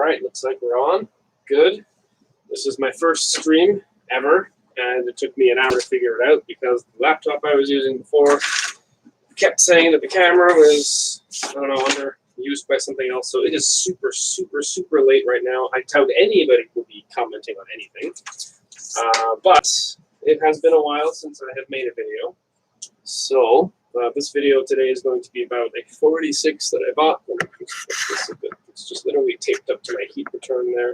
right, looks like we're on. Good. This is my first stream ever, and it took me an hour to figure it out because the laptop I was using before kept saying that the camera was, I don't know, underused by something else. So it is super, super, super late right now. I doubt anybody will be commenting on anything. But it has been a while since I have made a video. So this video today is going to be about a 46 that I bought. It's just literally taped up to my heat return there.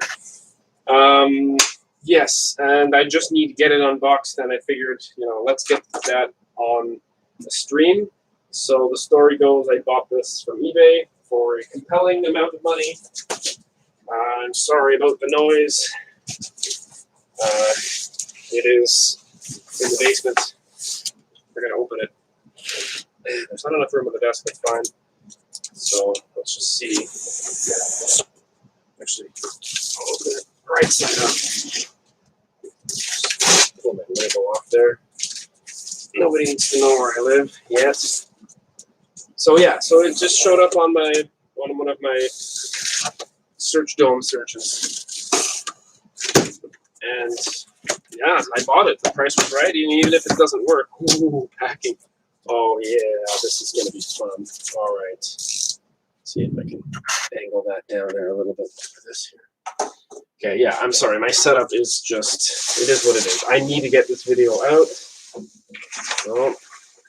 Yes, and I just need to get it unboxed, and I figured, let's get that on the stream. So the story goes, I bought this from eBay for a compelling amount of money. I'm sorry about the noise. It is in the basement. We're going to open it. There's not enough room on the desk, that's fine. So let's just see. Actually, I'll open it right side up. Pull my label off there. Nobody needs to know where I live yet. So yeah, so it just showed up on one of my Search Dome searches. And yeah, I bought it. The price was right, even if it doesn't work. Ooh, packing. Oh yeah, this is gonna be fun. All right. See if I can angle that down there a little bit for this here. Okay, yeah, I'm sorry. My setup is just, it is what it is. I need to get this video out. Oh,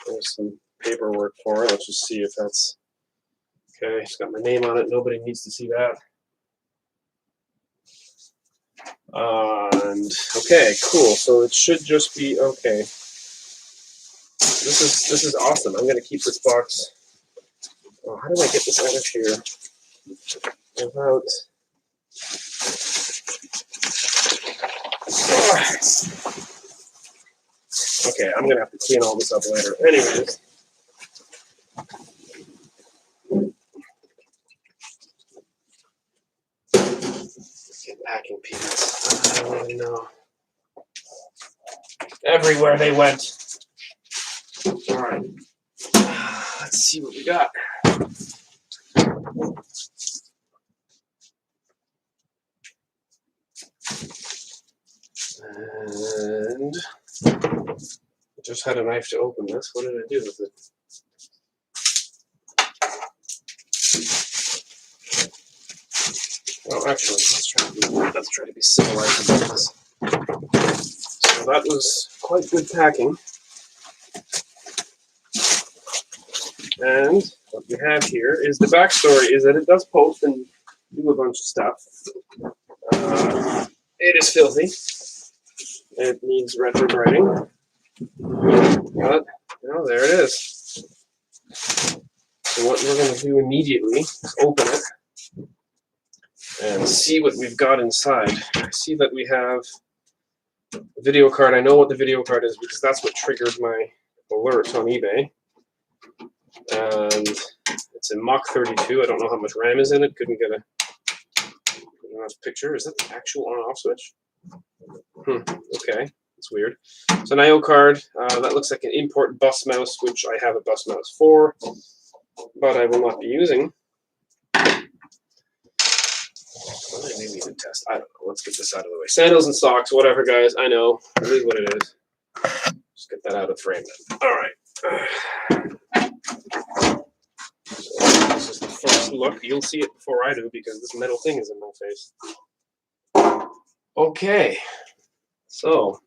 there's some paperwork for it. Let's just see if that's, okay, it's got my name on it. Nobody needs to see that. And, okay, cool. So it should just be, okay. This is awesome. I'm going to keep this box. Oh, how do I get this out of here without... Okay, I'm going to have to clean all this up later. Anyways. Get packing peanuts. I don't really know. Everywhere they went. All right. Let's see what we got. And I just had a knife to open this. What did I do with it? Oh, actually, let's try to be civilized about this. So that was quite good packing. And what we have here is the backstory is that it does post and do a bunch of stuff. It is filthy. It needs retrograding. But, there it is. So what we're going to do immediately is open it and see what we've got inside. I see that we have a video card. I know what the video card is because that's what triggered my alert on eBay. And it's a Mach 32. I don't know how much RAM is in it. Couldn't get a picture. Is that the actual on-off switch? Okay, that's weird. So an I/O card. That looks like an import bus mouse, which I have a bus mouse for, but I will not be using. Well, I may need to test. I don't know. Let's get this out of the way. Sandals and socks, whatever, guys. I know. It is what it is. Just get that out of frame then. All right. So this is the first look. You'll see it before I do because this metal thing is in my face. Okay. So,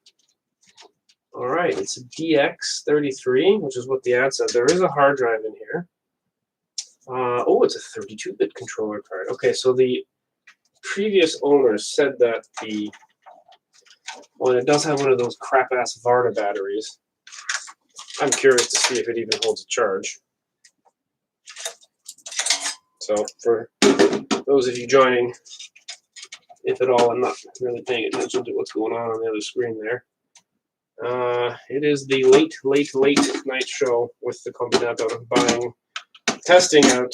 all right. It's a DX33, which is what the ad said. There is a hard drive in here. Oh, it's a 32-bit controller card. Okay, so the previous owner said that well, it does have one of those crap-ass Varda batteries. I'm curious to see if it even holds a charge. So for those of you joining, if at all, I'm not really paying attention to what's going on the other screen there. It is the late night show with the combinato of testing out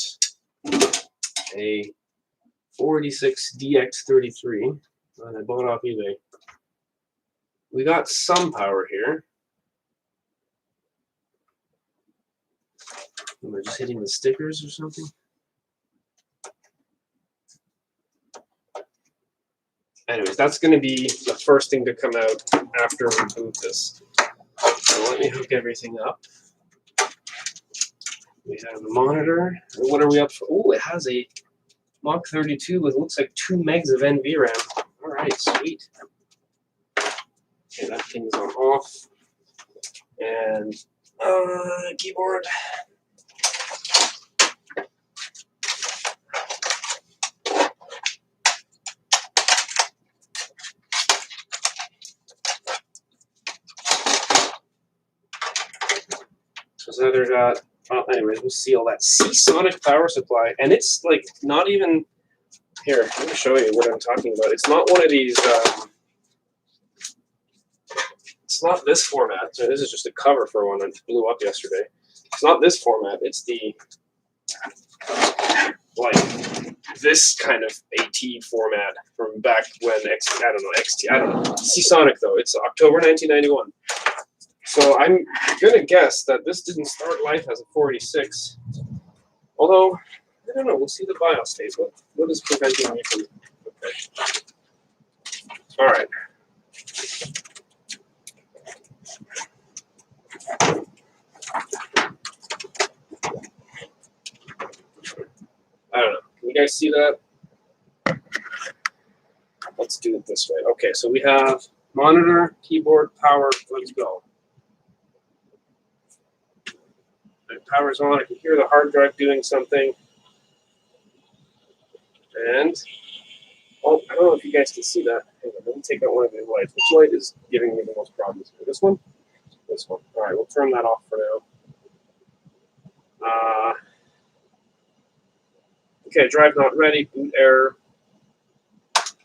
a 46 DX33 that I bought off eBay. We got some power here. Am I just hitting the stickers or something? Anyways, that's going to be the first thing to come out after we boot this. So let me hook everything up. We have the monitor. What are we up for? Oh, it has a Mach 32 with looks like 2 megs of NVRAM. All right, sweet. Okay, that thing's on off. And keyboard. So there's got. Anyways, we'll see all that Seasonic power supply, and it's like not even. Here, let me show you what I'm talking about. It's not one of these. It's not this format. So this is just a cover for one that blew up yesterday. It's not this format. It's the like this kind of AT format from back when XT. I don't know. Seasonic though. It's October 1991. So I'm gonna guess that this didn't start life as a 486. Although I don't know. We'll see the BIOS state. What is preventing me from? Okay. All right. I don't know. Can you guys see that? Let's do it this way. Okay, so we have monitor, keyboard, power. Let's go. The power's on. I can hear the hard drive doing something. And, oh, I don't know if you guys can see that. Hang on, let me take out one of the lights. Which light is giving me the most problems here? This one? This one. All right, we'll turn that off for now. Okay, drive not ready, boot error.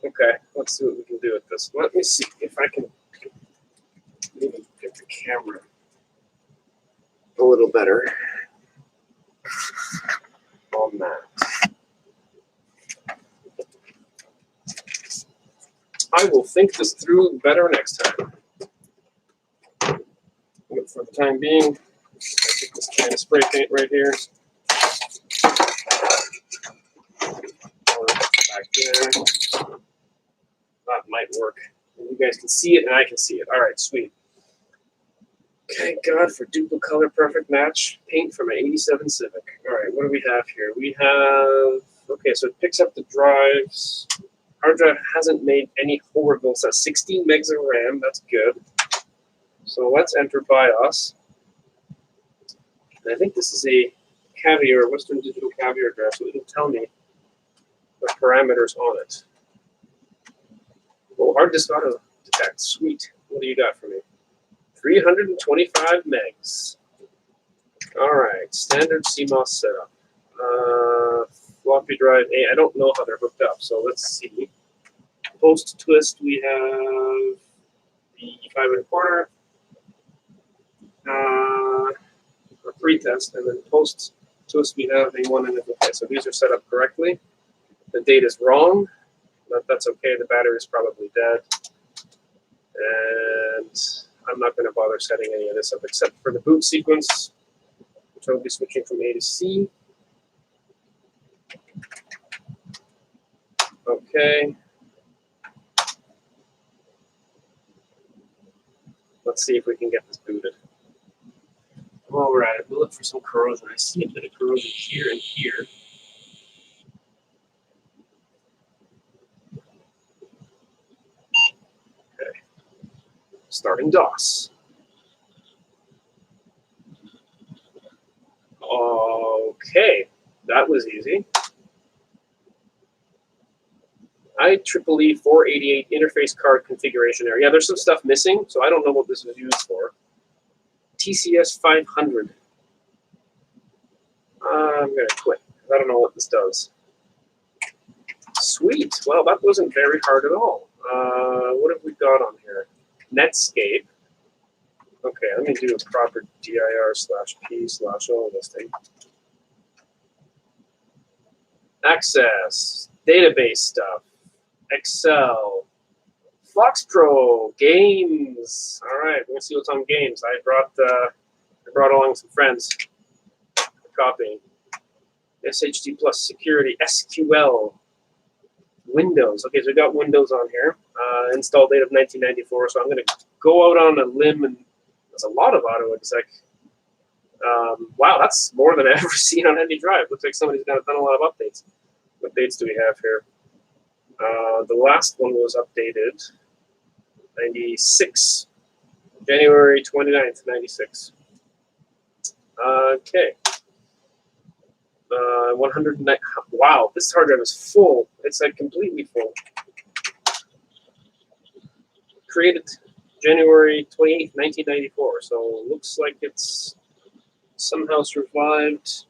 Okay, let's see what we can do with this. Let me see if I can maybe get the camera a little better on that. I will think this through better next time. But for the time being, I'll take this can of spray paint right here. Back there. That might work. You guys can see it and I can see it. All right, sweet. Okay, God, for duplicate color perfect match, paint from an 87 Civic. All right, what do we have here? We have, okay, so it picks up the drives. Hard drive hasn't made any horrible, so 16 megs of RAM, that's good. So let's enter BIOS. And I think this is a Caviar, Western Digital Caviar drive, so it'll tell me the parameters on it. Oh, hard disk auto detect, sweet. What do you got for me? 325 megs. All right, standard CMOS setup. Floppy drive A. I don't know how they're hooked up, so let's see. Post twist, we have the 5 1/4. A pre-test, and then post twist, we have a 1 1/5. Okay, so these are set up correctly. The date is wrong, but that's okay. The battery is probably dead, and I'm not going to bother setting any of this up except for the boot sequence, which I'll be switching from A to C. Okay. Let's see if we can get this booted. All right, we'll look for some corrosion. I see a bit of corrosion here and here. Okay. Starting DOS. Okay, that was easy. IEEE 488 interface card configuration error. Yeah, there's some stuff missing, so I don't know what this was used for. TCS 500. I'm going to quit. I don't know what this does. Sweet. Well, that wasn't very hard at all. What have we got on here? Netscape. Okay, let me do a proper dir/p/o listing. Access, database stuff, Excel, Fox Pro, games. All right, we're gonna see what's on games. I brought along some friends for copying. SHD plus security, SQL, Windows. Okay, so we got Windows on here. Install date of 1994. So I'm going to go out on a limb, and there's a lot of AutoExec. Wow, that's more than I've ever seen on any drive. Looks like somebody's done a lot of updates. What dates do we have here? The last one was updated 96, January 29th, 96. Okay. 109. Wow, this hard drive is full. It's like completely full. Created January 28th, 1994. So it looks like it's somehow survived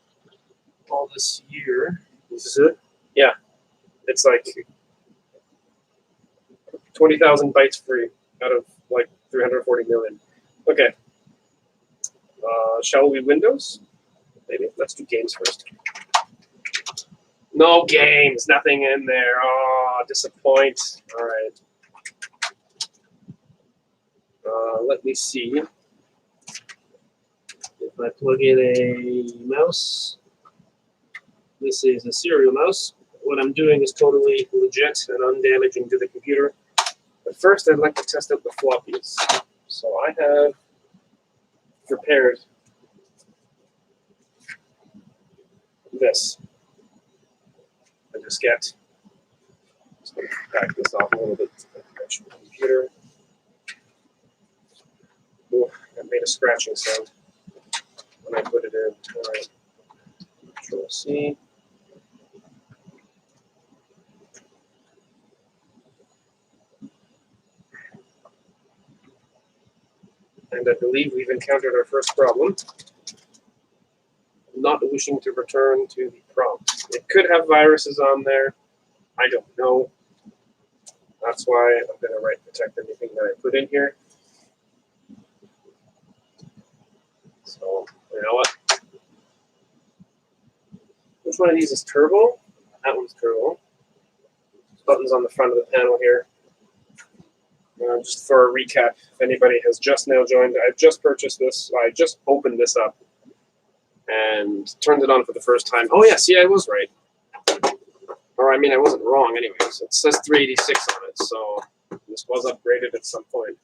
all this year. This is it? Yeah. It's like 20,000 bytes free out of like 340 million. Okay. Shall we Windows? Maybe. Let's do games first. No games. Nothing in there. Oh, disappoint. All right. Let me see if I plug in a mouse. This is a serial mouse. What I'm doing is totally legit and undamaging to the computer. But first, I'd like to test out the floppies. So I have prepared this. I just going to back this off a little bit to the computer. Ooh, that made a scratching sound when I put it in. All right. Control C. And I believe we've encountered our first problem. Not wishing to return to the prompt. It could have viruses on there. I don't know. That's why I'm going to write protect anything that I put in here. So, you know what? Which one of these is turbo? That one's turbo. Buttons on the front of the panel here. Just for a recap, if anybody has just now joined, I've just purchased this. I just opened this up and turned it on for the first time. Oh, yeah, see, I was right. Or, I mean, I wasn't wrong anyways. It says 386 on it, so this was upgraded at some point.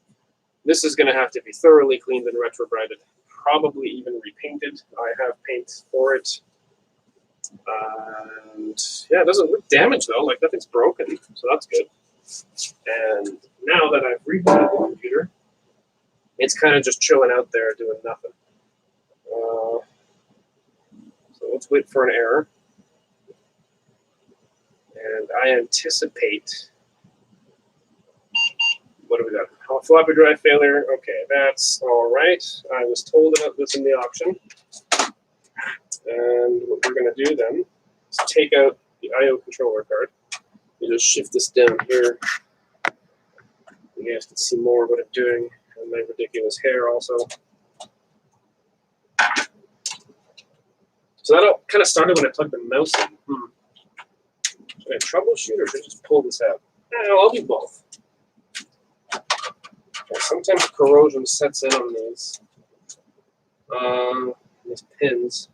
This is going to have to be thoroughly cleaned and retrobrighted, probably even repainted. I have paint for it. And, yeah, it doesn't look damaged, though. Like, nothing's broken, so that's good. And now that I've rebooted the computer, it's kind of just chilling out there doing nothing. So let's wait for an error. And I anticipate, what do we got? Oh, floppy drive failure. Okay, that's all right. I was told about this in the auction. And what we're going to do then is take out the I/O controller card. You just shift this down here. You guys can see more of what I'm doing and my ridiculous hair also. So that all kind of started when I plugged the mouse in. Should I troubleshoot or should I just pull this out? I'll do both. Sometimes corrosion sets in on these pins.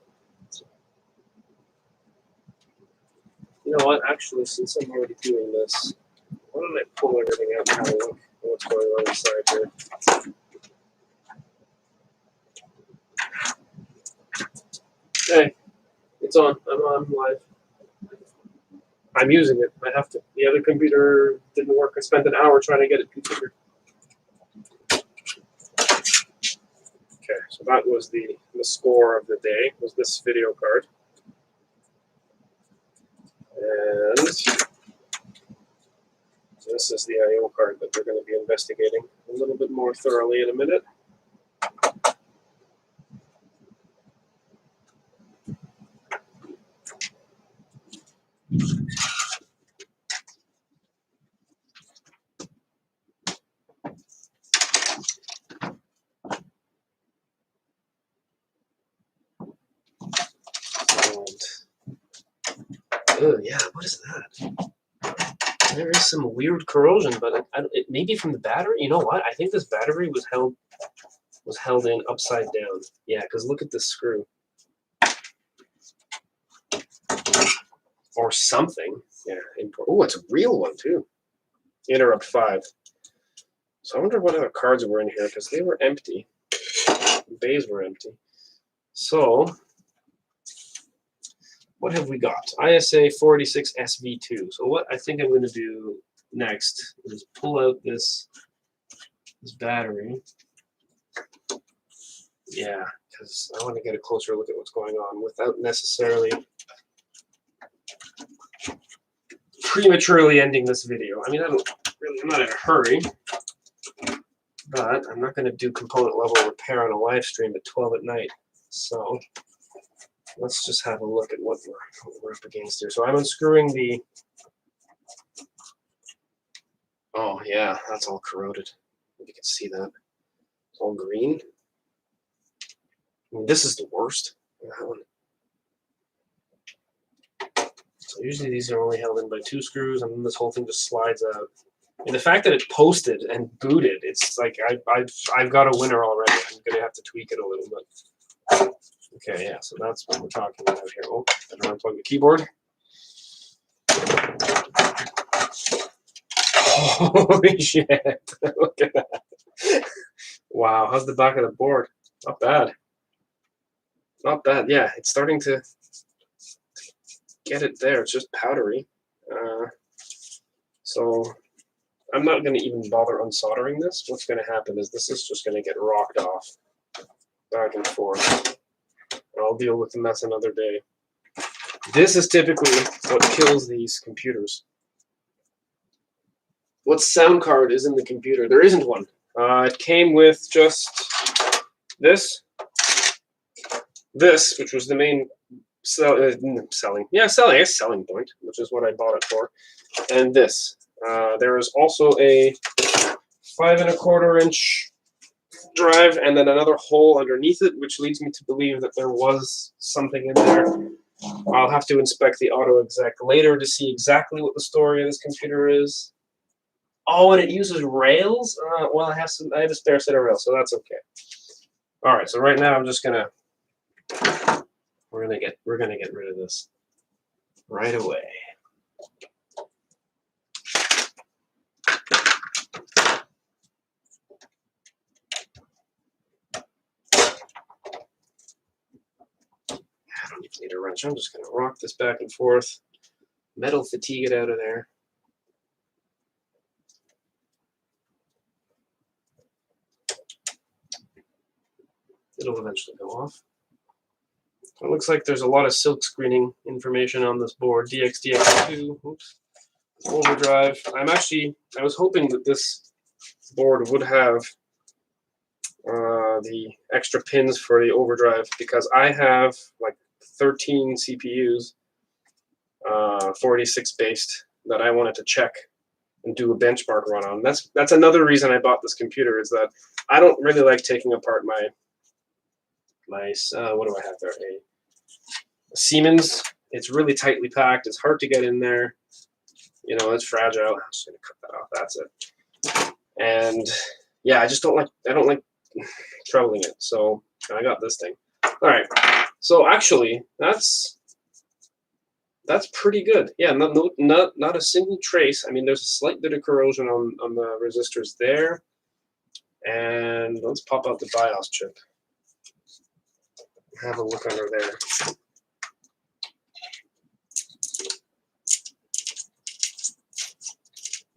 You know what? Actually, since I'm already doing this, why don't I pull everything out and have a look at what's going on inside here? Hey, it's on. I'm live. I'm using it. I have to. The other computer didn't work. I spent an hour trying to get it configured. Okay, so that was the score of the day, was this video card. And this is the I/O card that we're going to be investigating a little bit more thoroughly in a minute. Oh yeah, what is that? There is some weird corrosion, but it may be from the battery. You know what? I think this battery was held in upside down. Yeah, because look at this screw. or something. Yeah. Oh, it's a real one too. Interrupt 5. So I wonder what other cards were in here because they were empty. The bays were empty. So what have we got? ISA 486 SV2. So what I think I'm going to do next is pull out this battery. Yeah, because I want to get a closer look at what's going on without necessarily prematurely ending this video. I mean, I'm not in a hurry, but I'm not going to do component level repair on a live stream at 12 at night. So let's just have a look at what we're up against here. So I'm unscrewing the. Oh yeah, that's all corroded. You can see that. It's all green. I mean, this is the worst. That one. So usually these are only held in by 2 screws, and then this whole thing just slides out. And the fact that it posted and booted, it's like I've got a winner already. I'm gonna have to tweak it a little bit. Okay, yeah. So that's what we're talking about here. Oh, better unplug the keyboard. Holy shit! Look at that. Wow, how's the back of the board? Not bad. Not bad. Yeah, it's starting to get it there. It's just powdery. So I'm not going to even bother unsoldering this. What's going to happen is this is just going to get rocked off back and forth. I'll deal with the mess another day. This is typically what kills these computers. What sound card is in the computer? There isn't one. It came with just this, which was the main selling point, which is what I bought it for, and this. There is also a 5 1/4 inch drive, and then another hole underneath it, which leads me to believe that there was something in there. I'll have to inspect the auto exec later to see exactly what the story of this computer is. Oh, and it uses rails? Well, I have a spare set of rails, so that's okay. All right, so right now I'm just gonna we're gonna get rid of this right away. I don't even need a wrench. I'm just gonna rock this back and forth, metal fatigue it out of there. It'll eventually go off. It looks like there's a lot of silk screening information on this board. DX2, oops, overdrive. I was hoping that this board would have the extra pins for the overdrive because I have like 13 CPUs, 46 based, that I wanted to check and do a benchmark run on. That's another reason I bought this computer, is that I don't really like taking apart my what do I have there? A Siemens. It's really tightly packed. It's hard to get in there. You know, it's fragile. I'm just gonna cut that off. That's it. And yeah, I don't like troubling it. So I got this thing. All right. So actually, that's pretty good. Yeah, not a single trace. I mean, there's a slight bit of corrosion on the resistors there. And let's pop out the BIOS chip. Have a look under there.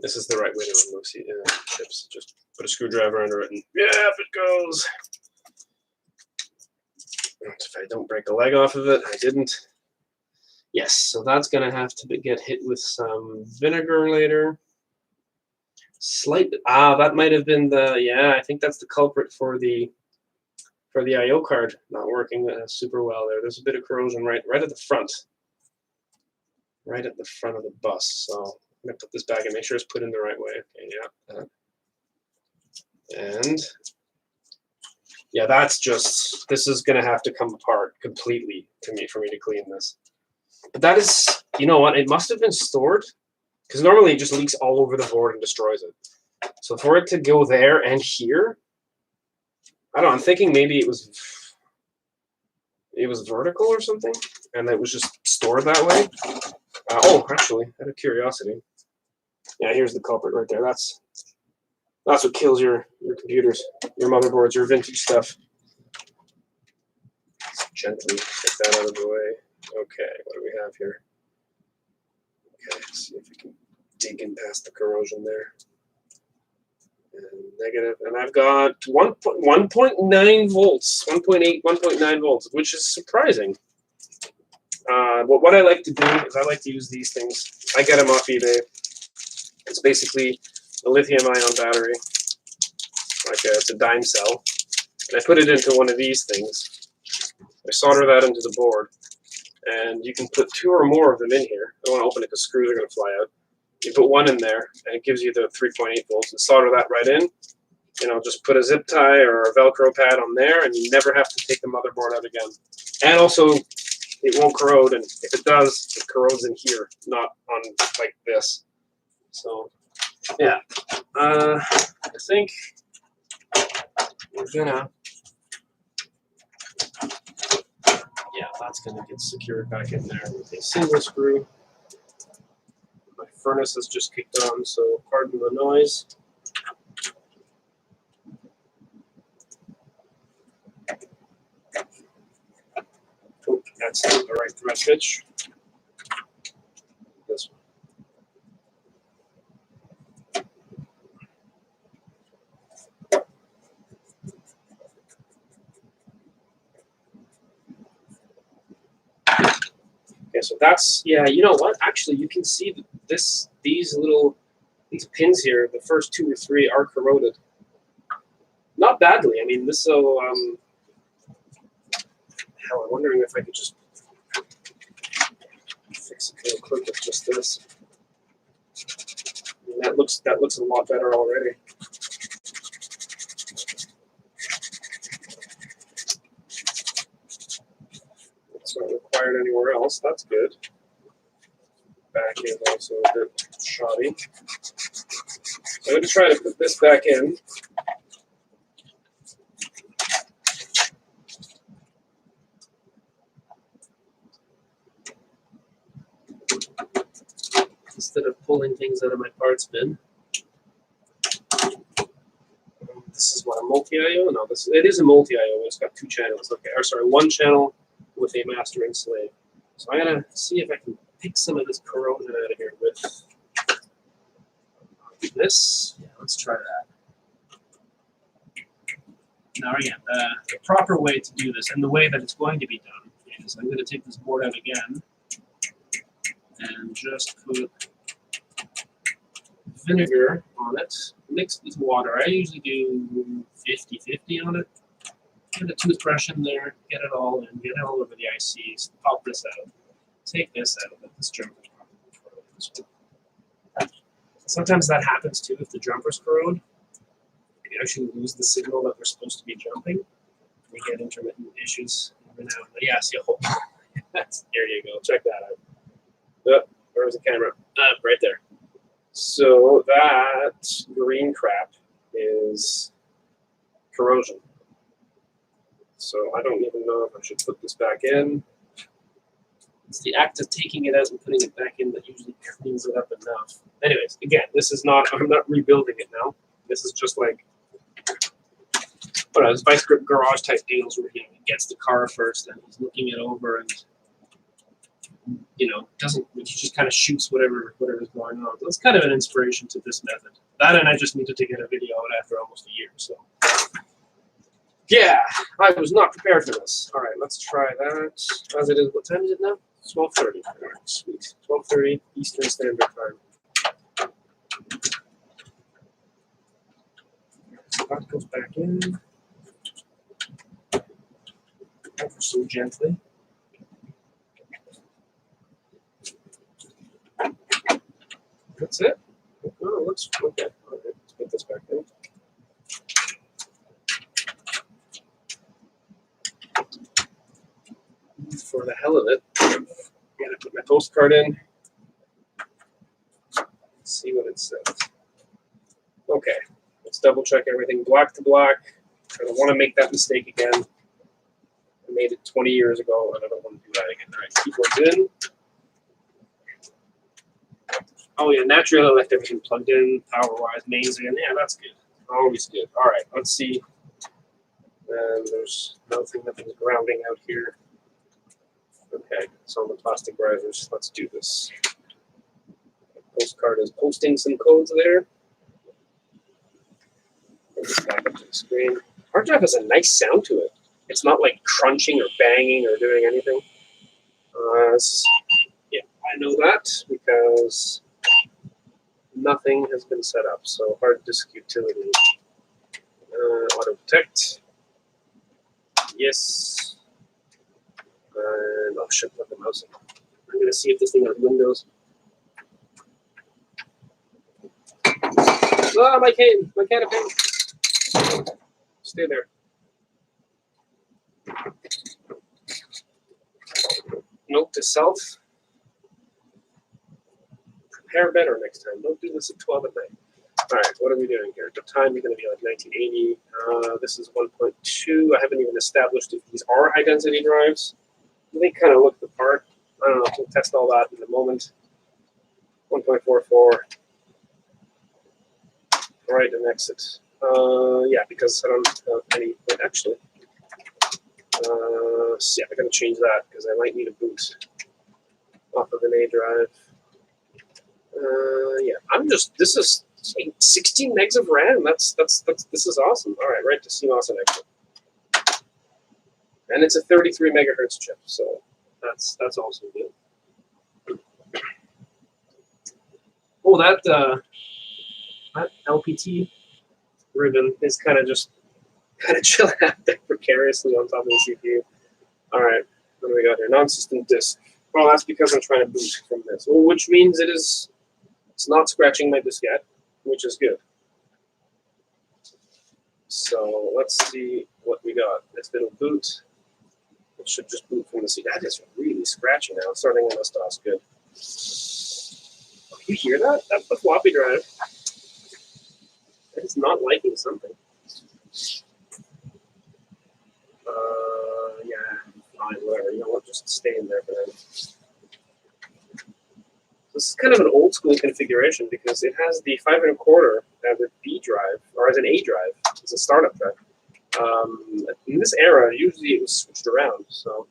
This is the right way to remove chips. Just put a screwdriver under it and yeah, it goes. If I don't break a leg off of it, I didn't. Yes, so that's gonna have to get hit with some vinegar later. That might have been I think that's the culprit for the I/O card not working super well there. There's a bit of corrosion right at the front. Right at the front of the bus. So I'm gonna put this back and make sure it's put in the right way. Okay, yeah. And yeah, this is gonna have to come apart completely for me to clean this. But that is, you know what, it must have been stored, because normally it just leaks all over the board and destroys it. So for it to go there and here, I don't know, I'm thinking maybe it was vertical or something, and it was just stored that way. Oh, actually, out of curiosity, yeah, here's the culprit right there. That's what kills your computers, your motherboards, your vintage stuff. Let's gently get that out of the way. Okay, what do we have here? Okay, let's see if we can dig in past the corrosion there. And negative, and I've got 1.9 volts, 1.8, 1.9 volts, which is surprising. What I like to do is I like to use these things. I get them off eBay. It's basically a lithium-ion battery, it's a dime cell, and I put it into one of these things. I solder that into the board, and you can put 2 or more of them in here. I don't want to open it because screws are going to fly out. You put one in there, and it gives you the 3.8 volts, and solder that right in. Just put a zip tie or a Velcro pad on there, and you never have to take the motherboard out again. And also, it won't corrode, and if it does, it corrodes in here, not on like this. So, yeah, I think we're gonna, yeah, that's gonna get secured back in there with a single screw. My furnace has just kicked on, so pardon the noise. Oh, that's not the right thread pitch. This one. Okay, so that's, yeah, you know what? Actually, you can see these pins here, the first 2 or 3 are corroded. Not badly. I mean, this will, hell, I'm wondering if I could just fix it real quick with just this. I mean, that looks a lot better already. It's not required anywhere else. That's good. Back in also a bit shoddy. So I'm going to try to put this back in. Instead of pulling things out of my parts bin. This is what, a multi-IO? No, it is a multi-IO. It's got 2 channels. Okay, or sorry, 1 channel with a master and slave. So I'm gonna see if I can pick some of this corrosion out of here with this. Yeah, let's try that. Now again, the proper way to do this, and the way that it's going to be done, is I'm going to take this board out again and just put vinegar on it, mixed with water. I usually do 50-50 on it. Get a toothbrush in there, get it all in, get it all over the ICs, pop this out, take this out of it. This jumper's probably corroded. Sometimes that happens too if the jumper's corrode. You actually lose the signal that we're supposed to be jumping. We get intermittent issues every now and then. Yeah, see, there you go. Check that out. Oh, where's the camera? Right there. So that green crap is corrosion. So I don't even know if I should put this back in. It's the act of taking it out and putting it back in that usually cleans it up enough. Anyways, again, this is not, I'm not rebuilding it now. This is just like, it's vice grip garage type deals where he gets the car first and he's looking it over and, he just kind of shoots whatever's going on. That's kind of an inspiration to this method. That, and I just needed to get a video out after almost a year, so. Yeah, I was not prepared for this. All right, let's try that. As it is, what time is it now? 12:30. All right, sweet. 12:30 Eastern Standard Time. So that goes back in. Ever so gently. That's it. Oh, looks okay. All right, let's put this back in. For the hell of it, I'm gonna put my postcard in. See what it says. Okay, let's double check everything black to black. I don't want to make that mistake again. I made it 20 years ago, and I don't want to do that again. All right, keyboard's in. Oh yeah, naturally I left everything plugged in, power-wise, mains in. Yeah, that's good. Always good. All right, let's see. And there's nothing's grounding out here. Okay, so on the plastic risers, let's do this. Postcard is posting some codes there. Back up to the screen. Hard drive has a nice sound to it. It's not like crunching or banging or doing anything. Yeah, I know that because nothing has been set up. So hard disk utility, auto detect, yes. And oh shit, put the mouse in. I'm gonna see if this thing has Windows. Ah, my can of paint. Stay there. Note to self: prepare better next time. Don't do this at 12 at night. All right, what are we doing here? The time is going to be like 1980. This is 1.2. I haven't even established if these are high-density drives. They kind of look the part. I don't know. We'll test all that in a moment. 1.44. Right, and exit. Yeah, because I don't have any. Wait, actually. So yeah, I got to change that because I might need a boot off of an A drive. Yeah, this is 16 megs of RAM. This is awesome. All right, right to CMOS and exit. And it's a 33 megahertz chip, so that's also good. Oh, that LPT ribbon is kind of chilling out there precariously on top of the CPU. All right, what do we got here? Non-system disk. Well, that's because I'm trying to boot from this, which means it's not scratching my diskette, which is good. So let's see what we got. If it'll boot, it should just boot from the C. That is really scratchy now. It's starting on MS-DOS. Good. You hear that? That's the floppy drive. It's not liking something. Yeah, fine, whatever. You know what? Just stay in there for now. This is kind of an old school configuration because it has the 5 1/4 as a B drive, or as an A drive. It's a startup drive. In this era, usually it was switched around. So, all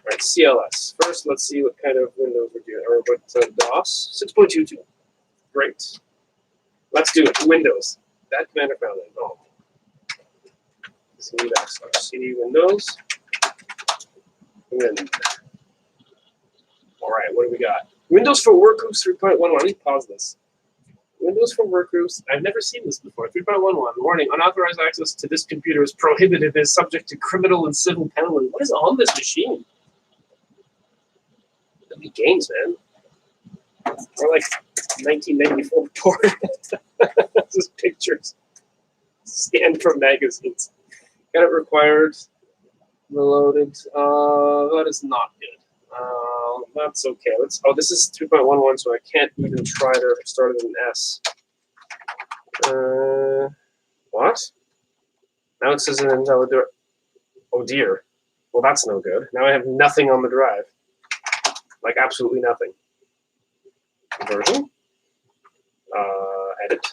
right, CLS. First, let's see what kind of Windows we're doing, or what DOS. 6.22. Great. Let's do it. Windows. That commander found it. Oh. CD backslash CD Windows. Win. All right, what do we got? Windows for Workgroups 3.11. Let me pause this. Windows for Workgroups. I've never seen this before. 3.11. Warning: unauthorized access to this computer is prohibited and is subject to criminal and civil penalty. What is on this machine? That'd be games, man. Or like 1994 porn. Just pictures scanned from magazines. Got it required. Reloaded. That is not good. That's okay. This is 3.11, so I can't even try to start it in S. What? Now it says an invalid. Oh dear. Well, that's no good. Now I have nothing on the drive. Like absolutely nothing. Version. Edit.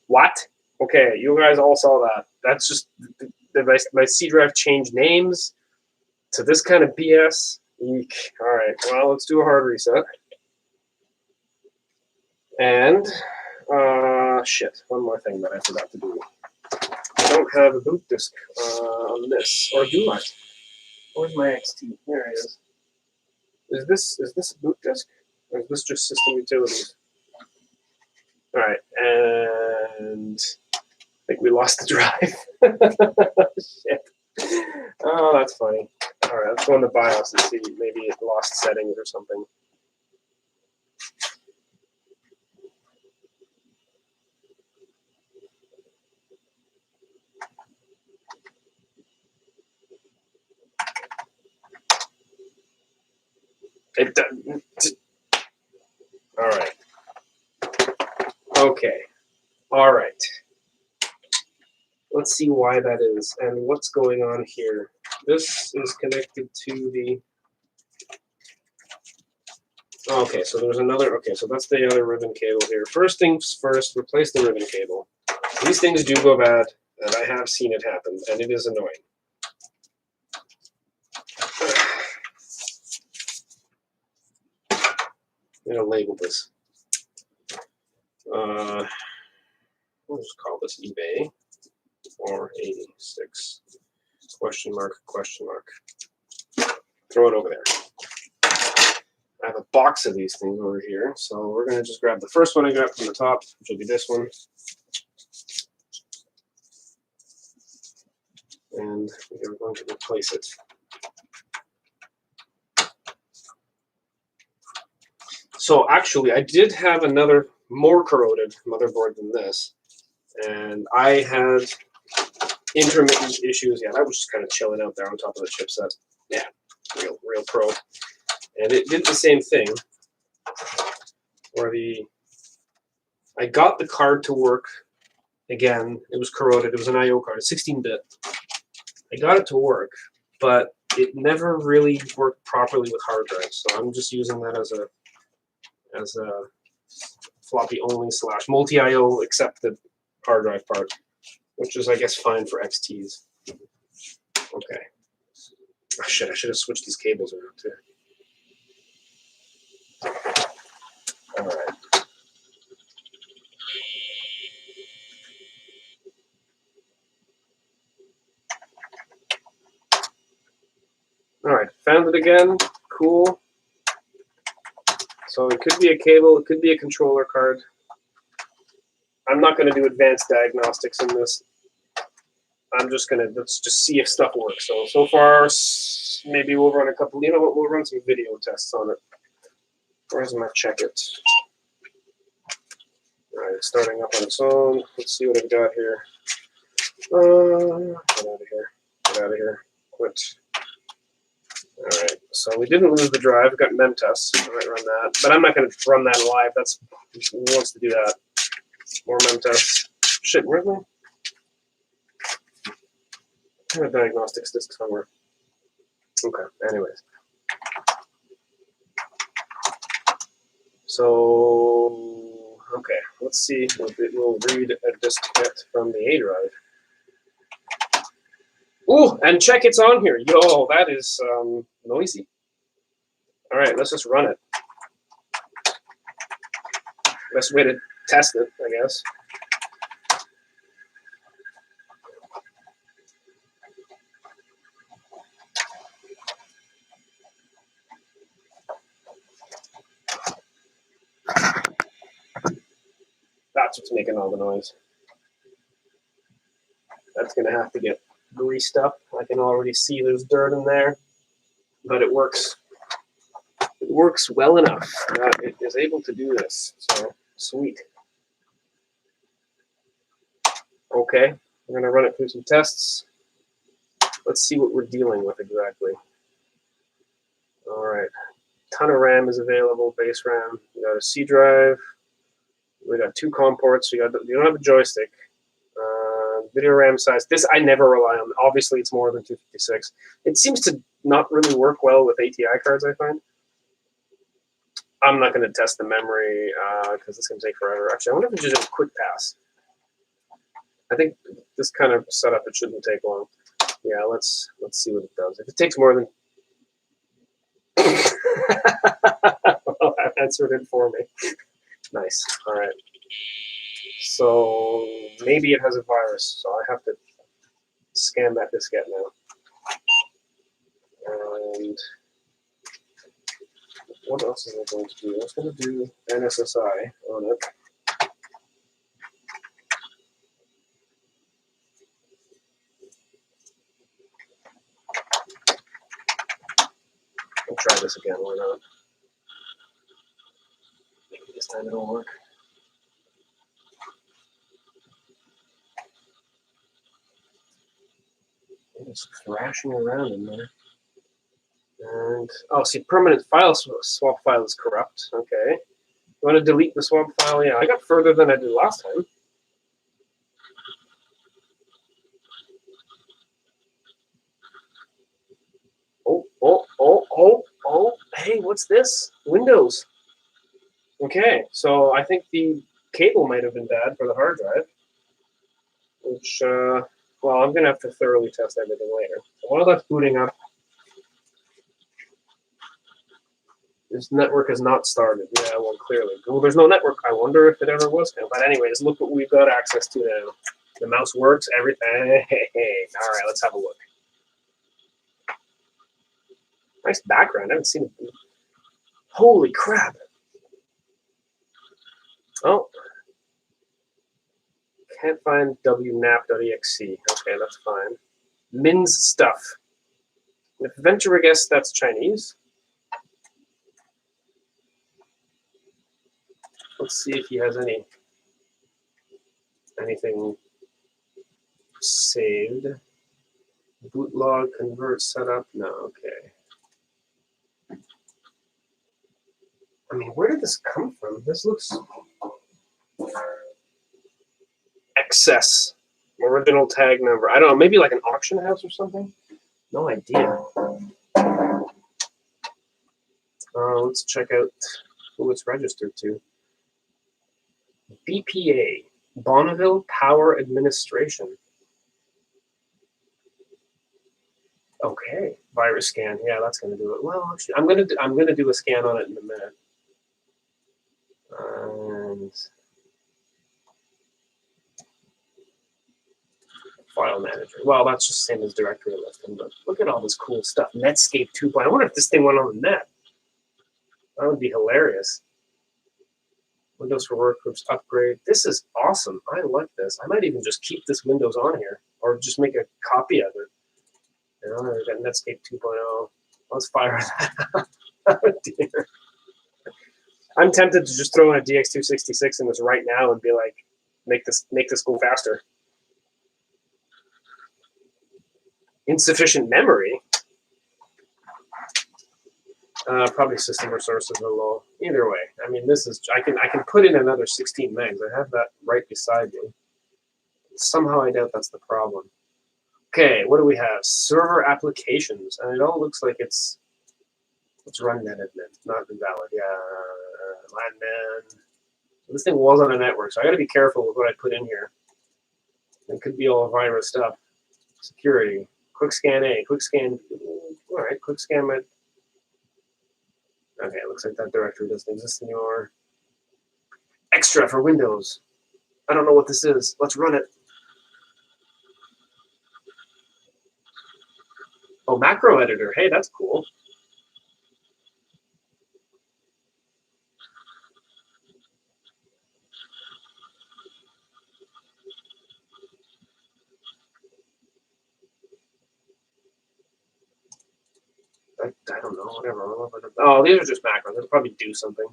What? Okay, you guys all saw that. That's just my C drive changed names to this kind of BS. Eek. All right. Well, let's do a hard reset. And shit. One more thing that I forgot to do. I don't have a boot disk on this, or do I? Where's my XT? There it is. Is this a boot disk, or is this just system utilities? All right, and I think we lost the drive. Shit. Oh, that's funny. All right, let's go in the BIOS and see. Maybe it lost settings or something. It does. All right. Okay. All right. Let's see why that is and what's going on here. This is connected to the. Okay, so there's another. Okay, so that's the other ribbon cable here. First things first, replace the ribbon cable. These things do go bad, and I have seen it happen, and it is annoying. I'm gonna label this. We'll just call this eBay 486 question mark question mark. Throw it over there. I have a box of these things over here, so we're gonna just grab the first one I got from the top, which will be this one, and we're going to replace it. So actually, I did have another more corroded motherboard than this, and I had intermittent issues. Yeah, I was just kind of chilling out there on top of the chipset. Yeah, real pro. And it did the same thing, where I got the card to work again. It was corroded. It was an I/O card, a 16-bit. I got it to work, but it never really worked properly with hard drives. So I'm just using that as a floppy only / multi I/O accepted hard drive part, which is, I guess, fine for XTs. Okay. Oh, shit, I should have switched these cables around too. All right. All right, found it again. Cool. So it could be a cable, it could be a controller card. I'm not going to do advanced diagnostics in this. I'm just going to, let's just see if stuff works. So far, maybe we'll run a couple, you know what, we'll run some video tests on it. Where's my check it? All right, it's starting up on its own. Let's see what I've got here. Get out of here. Get out of here. Quit. All right, so we didn't lose the drive. We've got mem tests. I might run that, but I'm not going to run that live. That's who wants to do that. More mem tests. Shit, where's my? I have a diagnostics disc somewhere. Okay. Anyways, so okay, let's see. We'll read a diskette from the A drive. Ooh, and check it's on here. Yo, that is noisy. All right, let's just run it. Best way to test it, I guess. That's what's making all the noise. That's gonna have to get greased up. I can already see there's dirt in there, but it works. It works well enough that it is able to do this. So sweet. Okay, we're gonna run it through some tests. Let's see what we're dealing with exactly. All right, ton of RAM is available, base RAM. We got a C drive. We got 2 COM ports. You don't have a joystick. Video RAM size. This I never rely on. Obviously, it's more than 256. It seems to not really work well with ATI cards, I find. I'm not going to test the memory because it's going to take forever. Actually, I wonder if it's just a quick pass. I think this kind of setup, it shouldn't take long. Yeah, let's see what it does. If it takes more than... Well, that answered it for me. Nice. All right. So maybe it has a virus, so I have to scan that diskette now. And what else is it going to do? It's going to do NSSI on it. I'll try this again, why not? Maybe this time it'll work. It's thrashing around in there. And, oh, see, permanent file swap file is corrupt. Okay. You want to delete the swap file? Yeah, I got further than I did last time. Oh, hey, what's this? Windows. Okay, so I think the cable might have been bad for the hard drive, which, well, I'm going to have to thoroughly test everything later. So while that's booting up, this network is not started. Yeah, well, clearly. Well, there's no network. I wonder if it ever was. But anyways, look what we've got access to now. The mouse works, everything. All right, let's have a look. Nice background. I haven't seen it. Holy crap. Oh. Can't find wnap.exe. Okay, that's fine. Min's stuff. If venture a guess that's Chinese. Let's see if he has anything saved. Bootlog, convert, setup. No, okay. I mean, where did this come from? This looks excess. Original tag number. I don't know, maybe like an auction house or something? No idea. Let's check out who it's registered to. BPA, Bonneville Power Administration. Okay, virus scan. Yeah, that's going to do it. Well, actually, I'm going to do a scan on it in a minute. And file manager. Well, that's just the same as directory listing, but look at all this cool stuff. Netscape 2.0. I wonder if this thing went on the net. That would be hilarious. Windows for Workgroups upgrade. This is awesome. I like this. I might even just keep this Windows on here, or just make a copy of it. You know, I got Netscape 2.0. Let's fire that. Oh dear. I'm tempted to just throw in a DX266 in this right now and be like, make this go faster. Insufficient memory. Probably system resources are low. Either way, I mean, this is I can put in another 16 megs. I have that right beside me. Somehow I doubt that's the problem. Okay, what do we have? Server applications, and it all looks like it's run netadmin, not invalid. Yeah, landman. This thing was on a network, so I got to be careful with what I put in here. It could be all virus stuff. Security, quick scan A, quick scan. All right, quick scan might. Okay, it looks like that directory doesn't exist anymore. Extra for Windows. I don't know what this is. Let's run it. Oh, macro editor. Hey, that's cool. I don't know, whatever. Oh, these are just macros. They'll probably do something.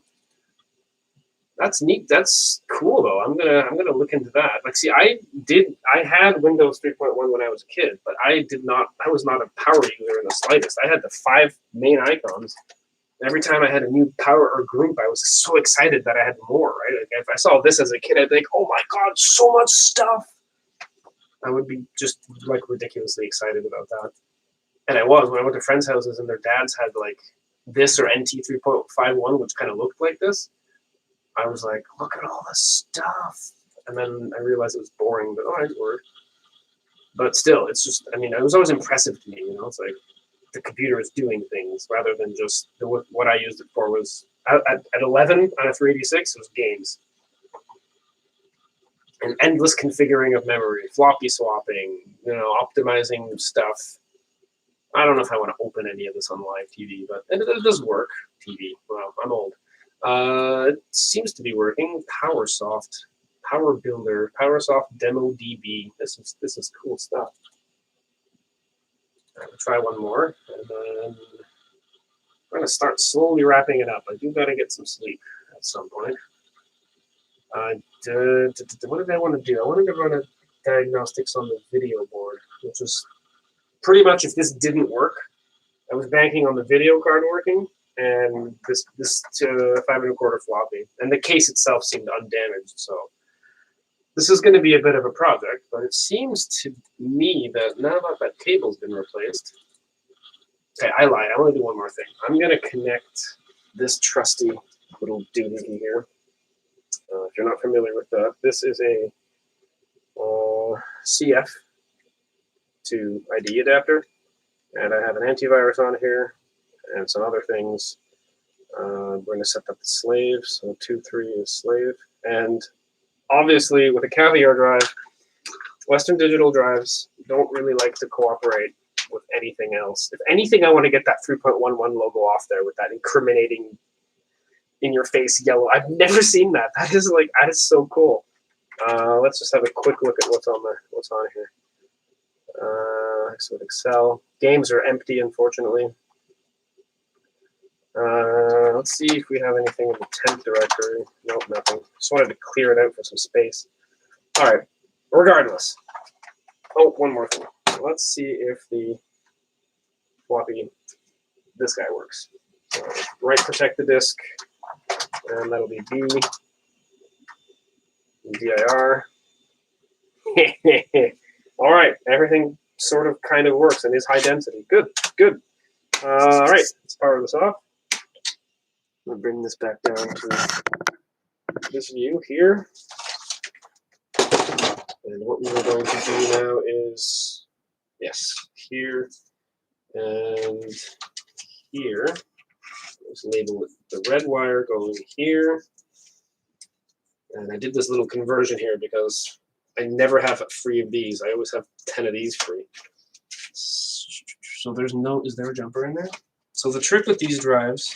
That's neat. That's cool though. I'm gonna look into that. Like, see, I had Windows 3.1 when I was a kid, but I was not a power user in the slightest. I had the 5 main icons. Every time I had a new power or group, I was so excited that I had more, right? Like, if I saw this as a kid, I'd think, oh my God, so much stuff. I would be just like ridiculously excited about that. And I was, when I went to friends' houses and their dads had like this or NT 3.51, which kind of looked like this. I was like, look at all this stuff. And then I realized it was boring, but all right, it worked. But still, it's just, I mean, it was always impressive to me, you know? It's like the computer is doing things rather than just what I used it for was, at 11 on a 386, it was games. And endless configuring of memory, floppy swapping, you know, optimizing stuff. I don't know if I want to open any of this on live TV, but it does work. TV. Well, I'm old. It seems to be working. PowerSoft, Power Builder, PowerSoft Demo DB. This is cool stuff. All right, we'll try one more, and then we're gonna start slowly wrapping it up. I do gotta get some sleep at some point. What did I want to do? I wanted to run a diagnostics on the video board, which is pretty much if this didn't work, I was banking on the video card working and this 5 1/4 floppy, and the case itself seemed undamaged. So this is going to be a bit of a project, but it seems to me that now that cable's been replaced. Okay, I lied. I want to do one more thing. I'm going to connect this trusty little doohickey here. If you're not familiar with that, this is a CF to ID adapter, and I have an antivirus on here and some other things. We're going to set up the slave, so 2.3 is slave, and obviously with a Caviar drive, Western Digital drives don't really like to cooperate with anything else. If anything, I want to get that 3.11 logo off there with that incriminating in-your-face yellow. I've never seen that. That is so cool. Let's just have a quick look at what's on here. So Excel games are empty, unfortunately. Let's see if we have anything in the temp directory. Nope, nothing. Just wanted to clear it out for some space. All right. Regardless. Oh, one more thing. Let's see if the floppy, this guy works. So right protect the disk, and that'll be B, dir. All right, everything sort of kind of works and is high density. Good, good. All right, let's power this off. I'm gonna bring this back down to this view here. And what we are going to do now is, yes, here and here. Let's label it the red wire going here. And I did this little conversion here because I never have it free of these. I always have 10 of these free. So there's no, is there a jumper in there? So the trick with these drives,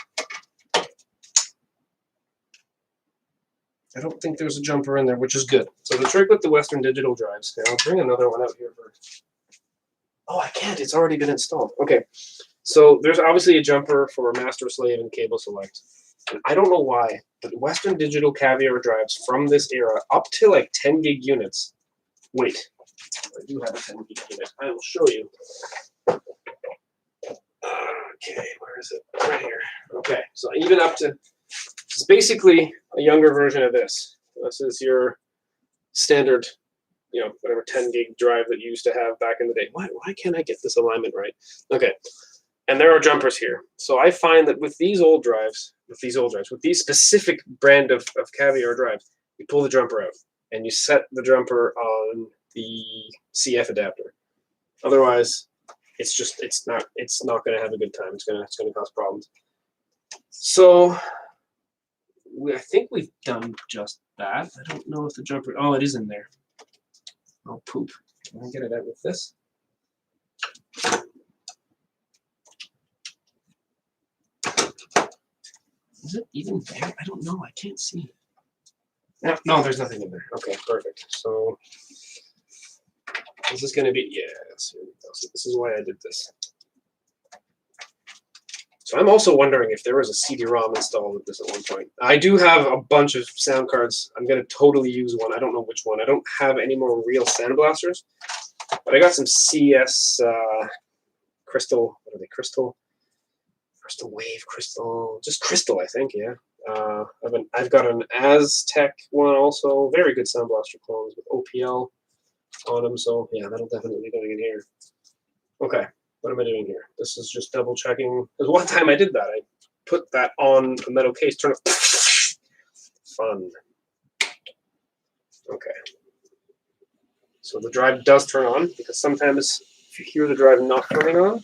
I don't think there's a jumper in there, which is good. So the trick with the Western Digital drives, I'll bring another one out here for, oh, I can't, it's already been installed. Okay, so there's obviously a jumper for master slave and cable select. And I don't know why, but Western Digital Caviar drives from this era up to like 10 gig units. Wait, I do have a 10 gig unit. I will show you. Okay, where is it? Right here. Okay, so even up to, it's basically a younger version of this. This is your standard, you know, whatever 10 gig drive that you used to have back in the day. Why can't I get this alignment right? Okay, and there are jumpers here. So I find that with these old drives, with these specific brand of Caviar drives, you pull the jumper out and you set the jumper on the CF adapter. Otherwise, it's not going to have a good time. It's going to cause problems. So I think we've done just that. I don't know if the jumper, oh, it is in there. Oh, poop. Can I get it out with this? Is it even there? I don't know. I can't see. No, there's nothing in there. Okay, perfect. So this is going to be, yes. So this is why I did this. So I'm also wondering if there was a CD-ROM installed with this at one point. I do have a bunch of sound cards. I'm going to totally use one. I don't know which one. I don't have any more real Sandblasters, but I got some CS Crystal. What are they? Crystal Wave, Crystal, just Crystal, I think. Yeah. I've got an Aztec one also. Very good Sound Blaster clones with OPL on them. So yeah, that'll definitely be going in here. Okay. What am I doing here? This is just double checking. Because one time I did that. I put that on a metal case, turn it. Fun. Okay. So the drive does turn on, because sometimes if you hear the drive not turning on,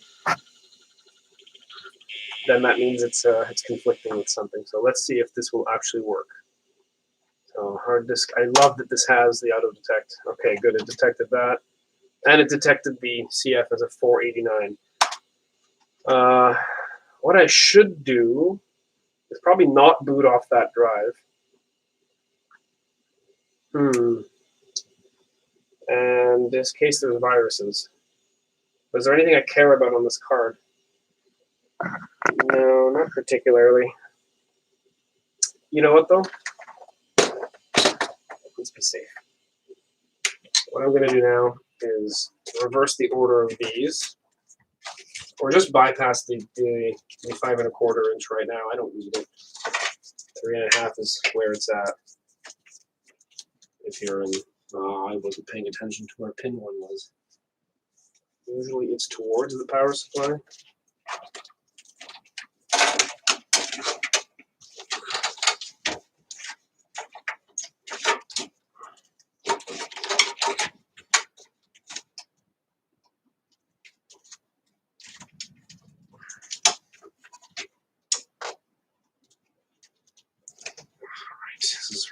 then that means it's conflicting with something. So let's see if this will actually work. So hard disk. I love that this has the auto detect. Okay, good. It detected that. And it detected the CF as a 489. What I should do is probably not boot off that drive. And in this case, there's viruses. Is there anything I care about on this card? No, not particularly. You know what, though? Let's be safe. What I'm going to do now is reverse the order of these, or just bypass the 5 1/4 inch right now. I don't need it. 3 1/2 is where it's at. If you're in, I wasn't paying attention to where pin 1 was. Usually it's towards the power supply.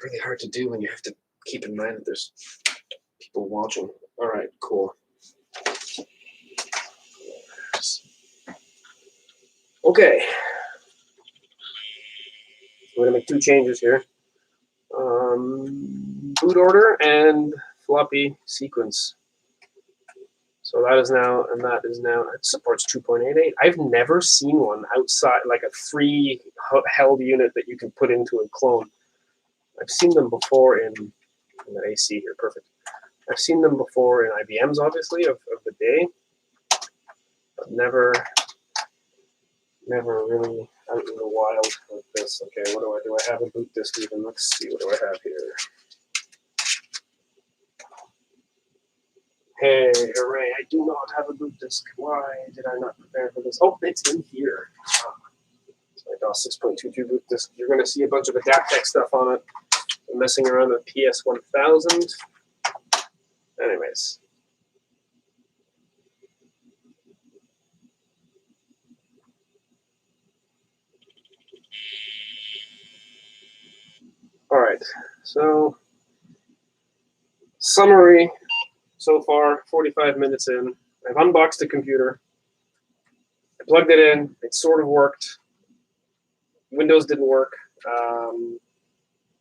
really hard to do when you have to keep in mind that there's people watching. All right, cool. Okay. I'm going to make 2 changes here. Boot order and floppy sequence. So that is now, and that is now, it supports 2.88. I've never seen one outside, like a free held unit that you can put into a clone. I've seen them before in the AC here, perfect. I've seen them before in IBMs, obviously, of the day, but never really out in the wild like this. Okay, what do I have a boot disk even? Let's see, what do I have here? Hey, hooray, I do not have a boot disk. Why did I not prepare for this? Oh, it's in here. My DOS 6.22 boot disk. You're going to see a bunch of Adaptec stuff on it. I'm messing around with PS1000. Anyways. All right, so summary so far, 45 minutes in. I've unboxed the computer. I plugged it in. It sort of worked. Windows didn't work.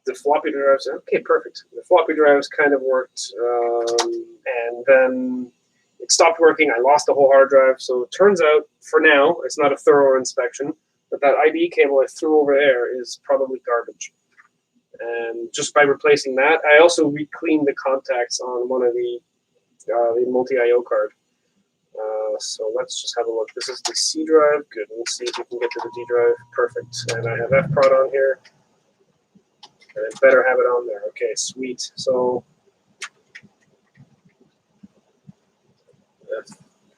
The floppy drives, okay, perfect. The floppy drives kind of worked, and then it stopped working. I lost the whole hard drive. So it turns out, for now, it's not a thorough inspection, but that IB cable I threw over there is probably garbage. And just by replacing that, I also re-cleaned the contacts on one of the multi-IO card. So let's just have a look. This is the C drive. Good. Let's see if we can get to the D drive. Perfect. And I have FPROD on here. And I better have it on there. Okay, sweet. So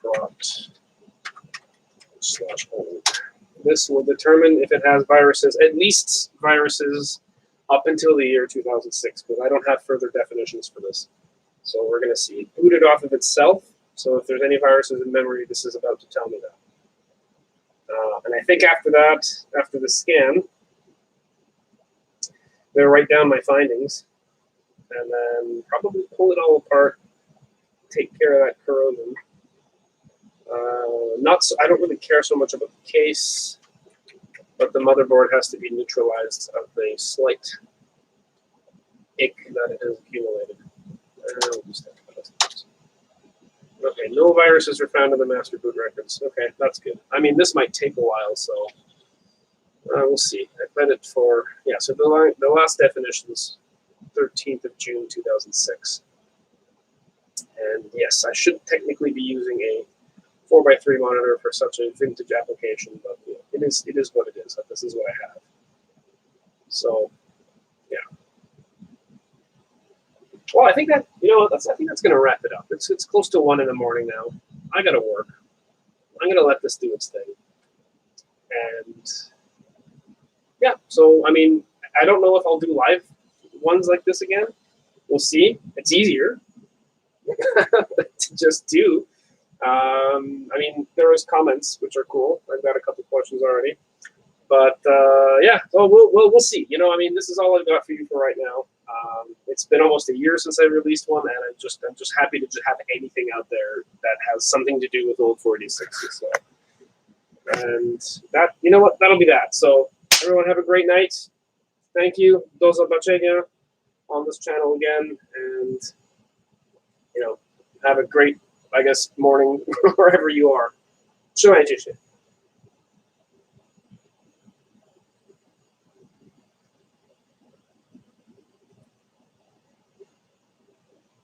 FPROD /hold. This will determine if it has viruses, at least viruses up until the year 2006, because I don't have further definitions for this. So we're going to see. Booted off of itself. So if there's any viruses in memory, this is about to tell me that. And I think after that, after the scan, they'll write down my findings, and then probably pull it all apart, take care of that corrosion. I don't really care so much about the case, but the motherboard has to be neutralized of the slight ick that it has accumulated. Okay, no viruses are found in the master boot records. Okay, that's good. I mean, this might take a while, so we'll see. I planned it for, yeah, so the last definition is 13th of June, 2006. And yes, I should technically be using a 4x3 monitor for such a vintage application, but you know, it is what it is. This is what I have. So, yeah. Well, I think that, you know, I think that's going to wrap it up. It's close to 1 in the morning now. I got to work. I'm going to let this do its thing. And yeah, so I mean, I don't know if I'll do live ones like this again. We'll see. It's easier to just do. I mean, there is comments, which are cool. I've got a couple questions already. But yeah, so we'll see. You know, I mean, this is all I've got for you for right now. It's been almost a year since I released one, and I'm just happy to just have anything out there that has something to do with old 486s. So, and that, you know what, that'll be that. So everyone have a great night. Thank you. Do zobaczenia on this channel again, and you know, have a great, I guess, morning wherever you are. Trzymajcie się.